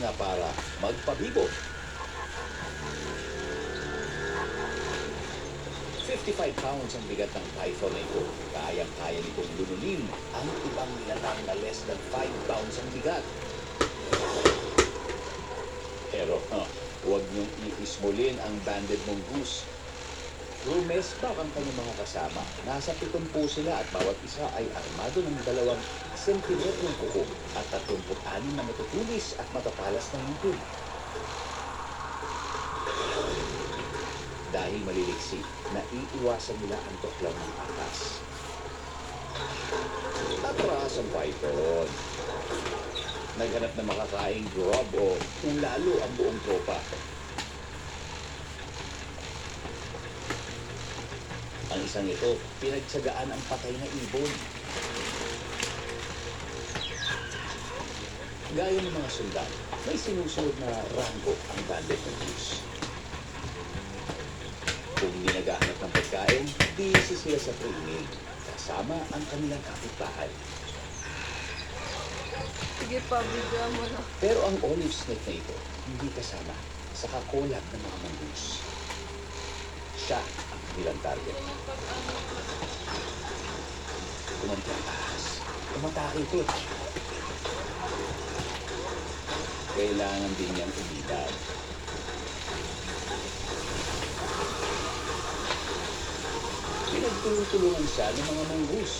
na para magpabibo. 55 pounds ang bigat ng python na ito. Kayang-kaya nitong lununin ang ibang nilalang na less than 5 pounds ang bigat. Pero huwag niyong iismulin ang banded mongoose. Rumesbak ang kanyang mga kasama. Nasa 7 sila at bawat isa ay armado ng 2 sentimetrong kuko at 36 na matutulis at matapalas na ngipin. Dahil maliliksi, naiiwasan nila ang tuklaw ng akas. Atras ang python. Naghanap na makakaing grub o lalo ang buong tropa. Ang isang ito, pinagtsagaan ang patay na ibon. Gaya ng mga sundalo, may sinusunod na ranggo ang banded mongoose. Kung hindi naghahanap ng pagkain, busy sila sa training, kasama ang kanilang kapitbahay. Sige pa, video mo na. Pero ang olive snake na ito, hindi kasama sa kakolag ng mga mongoose. Siya ang kanilang target. Kumanti ang ahas. Tumatake ito. Kailangan din niyang umilag. Pinagtulong-tulungan siya ng mga mongoose.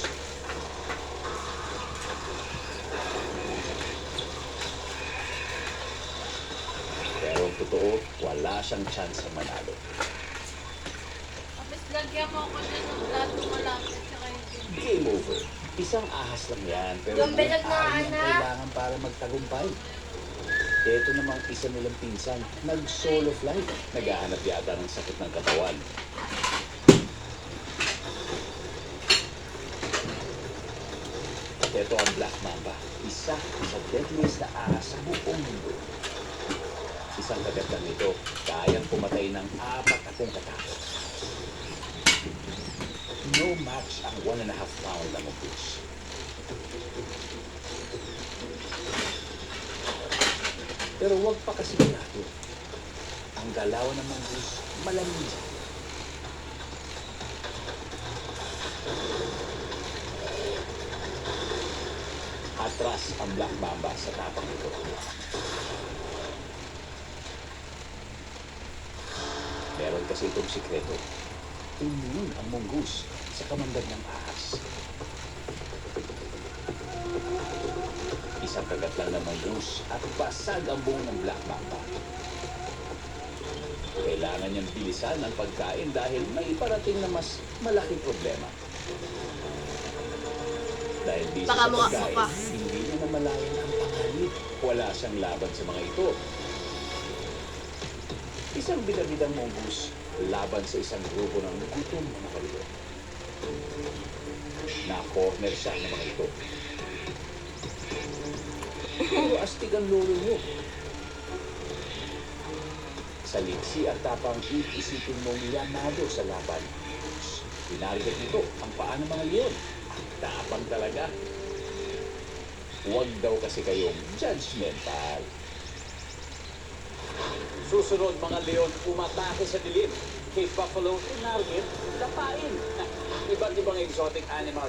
Pero ang totoo, wala siyang chance na manalo. Tapos lagyan mo ako na ng plato malapit sa kayo. Game over. Isang ahas lang yan, pero Yung bilag na buong araw niyang anak. kailangan para magtagumpay. Ito namang isa nilang pinsan, nag-solo flight. Naghahanap yata ng sakit ng katawan. Ito ang Black Mamba, isa sa deadliest na ahas sa buong mundo. Isang kagat lang ito, kayang pumatay ng 40 katao. No match ang 1.5 pound na mongoose. Pero huwag pa kasigurado. Ang galawan ng mongoose, malamig. Atras ang Black Mamba sa tapang ito. Meron kasi itong sikreto. Immune ang mongoose sa kamandag ng ahas. Isang kagat lang ng mongoose at basag ang buong ng Black Mamba. Kailangan niyang bilisan ang pagkain dahil may parating na mas malaking problema. Dahil busy Baka sa mukha pagkain, pa. hindi niya namalayan ang panganib. Wala siyang laban sa mga ito. Isang bidabidang mongoose laban sa isang grupo ng gutom na nakalito. Na-corner siya ng mga ito. Pero astig ang lolo niyo. Sa liksi at tapang iisipin mong yanado sa laban. Pinarigat nito ang paa ng mga leon. Tapang talaga. Huwag daw kasi kayong judgmental. Susunod mga leon, umatake sa dilim. Kay buffalo, tinarget, lapain. Iba't ibang exotic animals